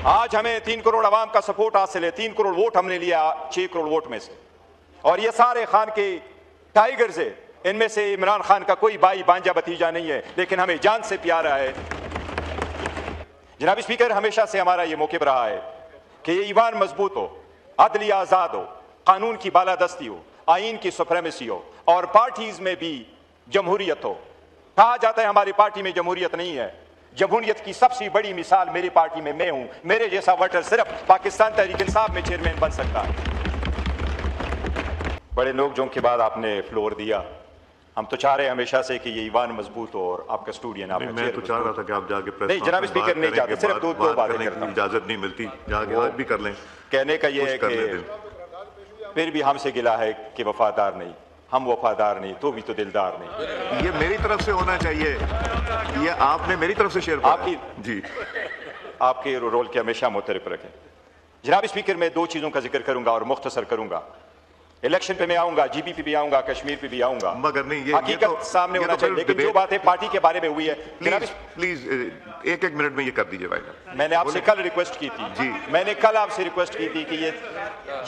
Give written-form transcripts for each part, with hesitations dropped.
आज हमें 3 करोड़ आवाम का सपोर्ट हासिल है। 3 करोड़ वोट हमने लिया 6 करोड़ वोट में से, और ये सारे खान के टाइगर्स है। इनमें से इमरान खान का कोई भाई भांजा भतीजा नहीं है, लेकिन हमें जान से प्यारा है। जनाब स्पीकर, हमेशा से हमारा ये मौक़िफ़ रहा है कि ये ईवान मजबूत हो, अदलिया आज़ाद हो, कानून की बालादस्ती हो, आइन की सुप्रीमेसी हो, और पार्टीज में भी जमहूरियत हो। कहा जाता है हमारी पार्टी में जमहूरियत नहीं है। जमहूरियत की सबसे बड़ी मिसाल मेरी पार्टी में मैं हूं। मेरे जैसा वोटर सिर्फ पाकिस्तान तहरीक इंसाफ में चेयरमैन बन सकता है। बड़े नोक-झोंक के बाद आपने फ्लोर दिया। हम तो चाह रहे हैं हमेशा से कि ये ईवान मजबूत हो और आप कस्टोडियन आप। मैं तो चाह रहा था कि आप जाके प्रेस नहीं जनाब स्पीकर, नहीं चाहते, सिर्फ दो बातें करता हूं। इजाजत नहीं मिलती, जाके आज भी कर लें। कहने का ये है कि फिर भी हमसे गिला है कि वफादार नहीं। हम वफादार नहीं तो भी तो दिलदार नहीं। ये मेरी तरफ से होना चाहिए, ये आपने मेरी तरफ से शेयर किया। आपकी जी, आपके रोल के हमेशा मुतरफ रखें। जनाब स्पीकर, मैं 2 चीजों का जिक्र करूंगा और मुख्तसर करूंगा। इलेक्शन पे मैं आऊंगा, जीबी पे भी आऊंगा, कश्मीर पे भी आऊंगा, मगर नहीं ये हकीकत तो, सामने होना चाहिए। लेकिन जो बातें पार्टी के बारे में हुई है, प्लीज 1-1 मिनट में ये कर दीजिए भाई। मैंने आपसे कल रिक्वेस्ट की थी जी, मैंने कल आपसे रिक्वेस्ट की थी कि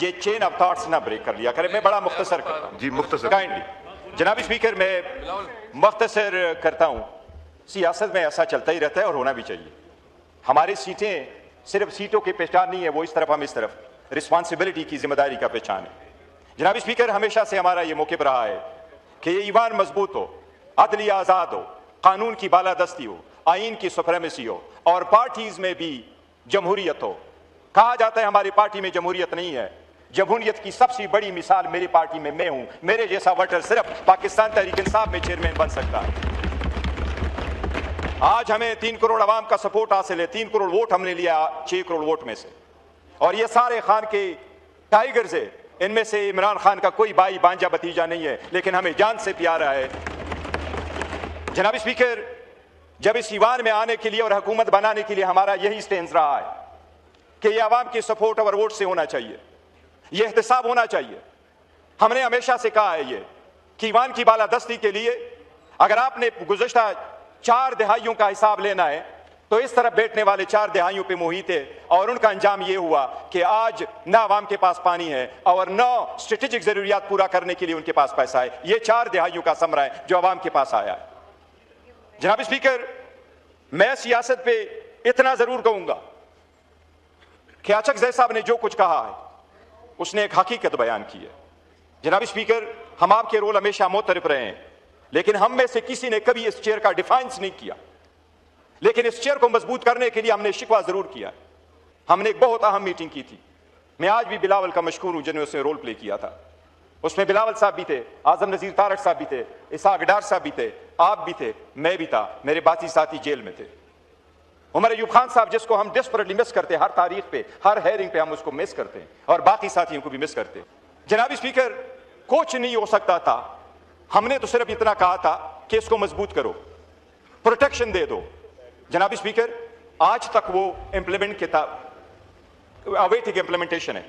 ये चेन ऑफ थॉट्स ना ब्रेक कर लिया करें। मैं बड़ा मुख्तसर करता हूं जी, मुख्तसर काइंडली। जनाब स्पीकर, मैं मुख्तसर करता हूं। सियासत में ऐसा चलता ही रहता है और होना भी चाहिए। हमारी सीटें सिर्फ सीटों की पहचान नहीं है, वो इस तरफ हम इस तरफ, रिस्पॉन्सिबिलिटी की जिम्मेदारी का पहचान है। जनाब स्पीकर, हमेशा से हमारा ये मौक़िफ़ रहा है कि ये ईवान मजबूत हो, अदलिया आज़ाद हो, कानून की बालादस्ती हो, आइन की सुप्रीमेसी हो, और पार्टीज में भी जमहूरियत हो। कहा जाता है हमारी पार्टी में जमहूरियत नहीं है। जमहूरियत की सबसे बड़ी मिसाल मेरी पार्टी में मैं हूं। मेरे जैसा वोटर सिर्फ पाकिस्तान तहरीक इंसाफ में चेयरमैन बन सकता है। आज हमें 3 करोड़ आवाम का सपोर्ट हासिल है। 3 करोड़ वोट हमने लिया 6 करोड़ वोट में से, और ये सारे खान के टाइगर्स है। इनमें से इमरान खान का कोई भाई भांजा भतीजा नहीं है, लेकिन हमें जान से प्यारा है। जनाब स्पीकर, जब इस ईवान में आने के लिए और हुकूमत बनाने के लिए हमारा यही स्टैंड रहा है कि यह आवाम की सपोर्ट और वोट से होना चाहिए, यह एहतसाब होना चाहिए। हमने हमेशा से कहा है ये कि ईवान की बालादस्ती के लिए अगर आपने गुज़श्ता 4 दहाइयों का हिसाब लेना है तो इस तरफ बैठने वाले 4 दहाइयों पे मुहित है, और उनका अंजाम ये हुआ कि आज ना आवाम के पास पानी है और न स्ट्रेटेजिक जरूरियात पूरा करने के लिए उनके पास पैसा है। ये 4 दहाइयों का समरा है जो आवाम के पास आया है। जनाब स्पीकर, मैं सियासत पे इतना जरूर कहूंगा कि अचकज़ई साहब ने जो कुछ कहा है उसने एक हकीकत बयान की है। जनाब स्पीकर, हम आपके रोल हमेशा मुतरफ रहे हैं, लेकिन हम में से किसी ने कभी इस चेयर का डिफाइंस नहीं किया। लेकिन इस चेयर को मजबूत करने के लिए हमने शिकवा जरूर किया। हमने एक बहुत अहम मीटिंग की थी। मैं आज भी बिलावल का मशकूर हूं जिन्होंने उसमें रोल प्ले किया था। उसमें बिलावल साहब भी थे, आजम नजीर तारक साहब भी थे, इसाक डार साहब भी थे, आप भी थे, मैं भी था, मेरे बाकी साथी जेल में थे। उमर अयूब खान साहब, जिसको हम डेस्परेटली मिस करते हैं, हर तारीख पे, हर हेयरिंग पे हम उसको मिस करते हैं, और बाकी साथियों को भी मिस करते हैं। जनाब स्पीकर, कुछ नहीं हो सकता था। हमने तो सिर्फ इतना कहा था कि इसको मजबूत करो, प्रोटेक्शन दे दो। जनाब स्पीकर, आज तक वो इंप्लीमेंट किया, अवेटिंग इंप्लीमेंटेशन है।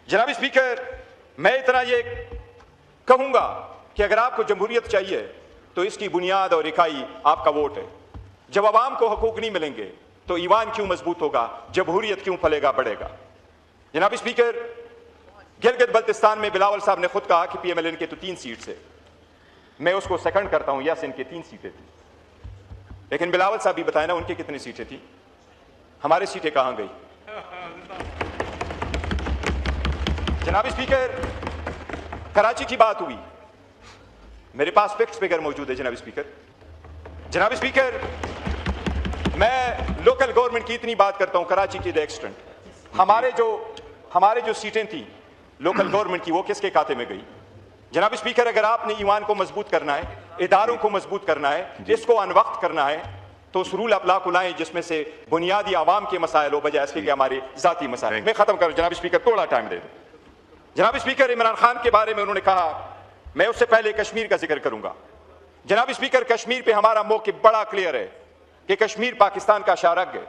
जनाब स्पीकर, मैं इतना ये कहूंगा कि अगर आपको जमहूरियत चाहिए तो इसकी बुनियाद और इकाई आपका वोट है। जब आवाम को हकूक नहीं मिलेंगे तो ईवान क्यों मजबूत होगा, जमहूरियत क्यों फलेगा बढ़ेगा। जनाब स्पीकर, गिलगित बल्तिस्तान में बिलावल साहब ने खुद कहा कि PMLN के तो 3 सीट्स है। मैं उसको सेकंड करता हूं, यस इनके 3 सीटें थी, लेकिन बिलावल साहब भी बताए ना उनकी कितनी सीटें थी, हमारी सीटें कहां गई। जनाब स्पीकर, कराची की बात हुई, मेरे पास फिक्स फिगर मौजूद है। जनाब स्पीकर, मैं लोकल गवर्नमेंट की इतनी बात करता हूं कराची की द एक्सटेंट, हमारे जो सीटें थी लोकल गवर्नमेंट की, वो किसके खाते में गई। जनाब स्पीकर, अगर आपने ईवान को मजबूत करना है, इदारों को मजबूत करना है, इसको अनवक्त करना है, तो उस रूल ऑफ लॉ को लाएं जिसमें से बुनियादी आवाम के मसाइल हो, बजाय इसके कि हमारे जाती मसाइल। मैं खत्म करूं जनाब स्पीकर, थोड़ा टाइम दे दो। जनाब स्पीकर, इमरान खान के बारे में उन्होंने कहा, मैं उससे पहले कश्मीर का जिक्र करूंगा। जनाब स्पीकर, कश्मीर पे हमारा मौक़िफ़ बड़ा क्लियर है कि कश्मीर पाकिस्तान का शारग है,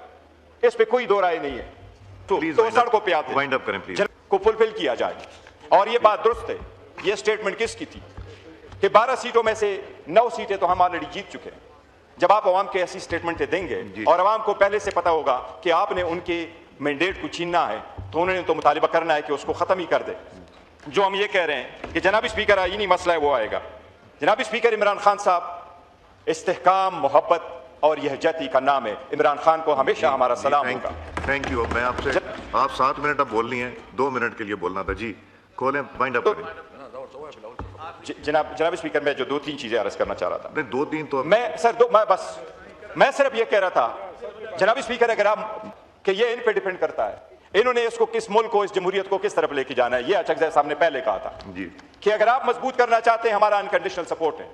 इस पे कोई दो राय नहीं है। तो सड़कों पे आते वाइंड अप करें प्लीज, को फुलफिल किया जाए। और ये बात दुरुस्त है, ये स्टेटमेंट किसकी थी कि 12 सीटों में से 9 सीटें तो हम ऑलरेडी जीत चुके हैं। जब आप अवाम के ऐसी स्टेटमेंटें देंगे और अवाम को पहले से पता होगा कि आपने उनके मैंडेट को छीनना है तो उन्होंने तो मुतालिबा करना है कि उसको ख़त्म ही कर दे। जो हम ये कह रहे हैं कि जनाब स्पीकर आईनी मसला है वो आएगा। जनाब स्पीकर इमरान खान साहब, इस्तेहकाम, मोहब्बत और यहजती का नाम है। इमरान खान को हमेशा हमारा सलाम होगा। Thank you. मैं आपसे आप 7 मिनट अब बोल रही हैं, 2 मिनट के लिए बोलना था। जी खोलें, वाइंड अप करें। जनाब स्पीकर, मैं जो 2-3 चीजें अर्ज करना चाह रहा था। नहीं 2-3 तो मैं सिर्फ ये कह रहा था जनाब स्पीकर, अगर आप कि ये इन पे डिपेंड करता है, इन्होंने इसको किस मुल्क को, इस जमहूरियत को किस तरफ लेके जाना है। ये अचकज़ई साहब ने पहले कहा था जी कि अगर आप मजबूत करना चाहते हैं, हमारा अनकंडीशनल सपोर्ट है,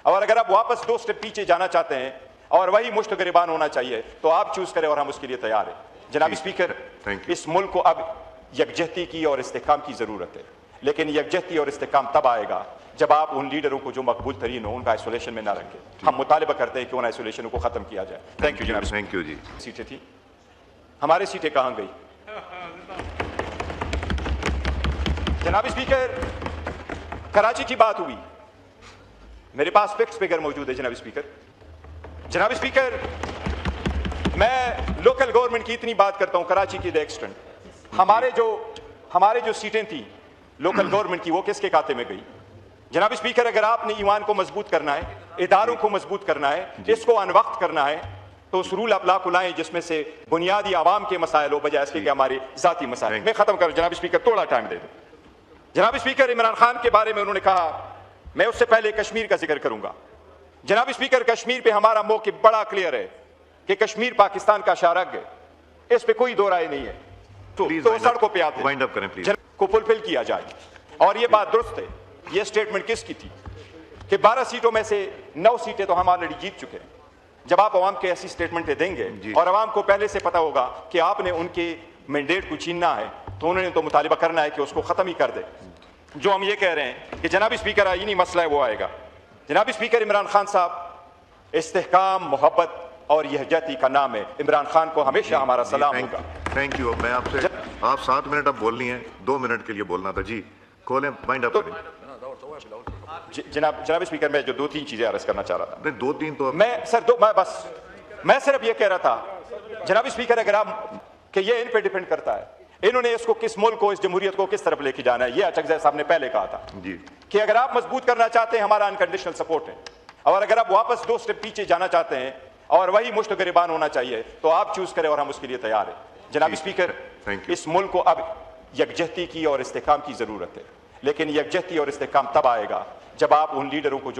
और अगर आप वापस 2 स्टेप पीछे जाना चाहते हैं और वही मुश्त गिरबान होना चाहिए, तो आप चूज करें और हम उसके लिए तैयार हैं। जनाब स्पीकर, इस मुल्क को अब यकजहती की और इस्तेहकाम की जरूरत है, लेकिन यकजहती और इस्तेहकाम तब आएगा जब आप उन लीडरों को जो मकबूल तरीन हो उनका आइसोलेशन में ना रखें। हम मुतालिबा करते हैं कि उन आइसोलेशन को खत्म किया जाए। थैंक यू जनाब। थैंक यू जी। सीटें थी, हमारी सीटें कहां गई? जनाब स्पीकर, कराची की बात हुई, मेरे पास फिक्स फिगर मौजूद है। जनाब स्पीकर, मैं लोकल गवर्नमेंट की इतनी बात करता हूं कराची की द एक्सटेंट, हमारे जो सीटें थी लोकल गवर्नमेंट की, वो किसके खाते में गई? जनाब स्पीकर, अगर आपने ईमान को मजबूत करना है, इदारों को मजबूत करना है, इसको अनवक्त करना है, तो उस रूल ऑफ लॉ को लाएं जिसमें से बुनियादी आवाम के मसाइल हो, बजाय इसके कि हमारे जाती मसाइल। मैं खत्म करूं जनाब स्पीकर, थोड़ा टाइम दे दूं। जनाब स्पीकर, इमरान खान के बारे में उन्होंने कहा, मैं उससे पहले कश्मीर का जिक्र करूंगा। जनाब स्पीकर, कश्मीर पे हमारा मौक़िफ़ बड़ा क्लियर है कि कश्मीर पाकिस्तान का शारग है, इस पे कोई दो राय नहीं है। तो सड़कों पे आते वाइंड अप करें प्लीज, को फुलफिल किया जाए। और ये बात दुरुस्त है, ये स्टेटमेंट किसकी थी कि 12 सीटों में से 9 सीटें तो हम ऑलरेडी जीत चुके हैं। जब आप अवाम के ऐसी स्टेटमेंटें देंगे और अवाम को पहले से पता होगा कि आपने उनके मैंडेट को छीनना है, तो उन्होंने तो मुतालिबा करना है कि उसको खत्म ही कर दे। जो हम ये कह रहे हैं कि जनाब स्पीकर आईनी मसला है वो आएगा। जनाब स्पीकर, इमरान खान साहब, इस्तेहकाम, मोहब्बत और यहजती का नाम है। इमरान खान को हमेशा हमारा सलाम होगा। Thank you. मैं आपसे आप 7 मिनट अब बोल रही हैं, 2 मिनट के लिए बोलना था। जी खोलें, वाइंड अप करें। जनाब स्पीकर, मैं जो 2-3 चीजें अर्ज करना चाह रहा था। नहीं 2-3 तो मैं सिर्फ ये कह रहा था जनाब स्पीकर, अगर आप कि ये इन पे डिपेंड करता है, इन्होंने इसको किस मुल्क को, इस जमहूरियत को किस तरफ लेके जाना है। ये अचकज़ई साहब ने पहले कहा था जी कि अगर आप मजबूत करना चाहते हैं, हमारा अनकंडीशनल सपोर्ट है, और अगर आप वापस 2 स्टेप पीछे जाना चाहते हैं और वही मुश्त गिरबान होना चाहिए, तो आप चूज करें और हम उसके लिए तैयार हैं। जनाब स्पीकर, इस मुल्क को अब यकजहती की और इस्तेहकाम की जरूरत है, लेकिन यकजहती और इस्तेहकाम तब आएगा जब आप उन लीडरों को जो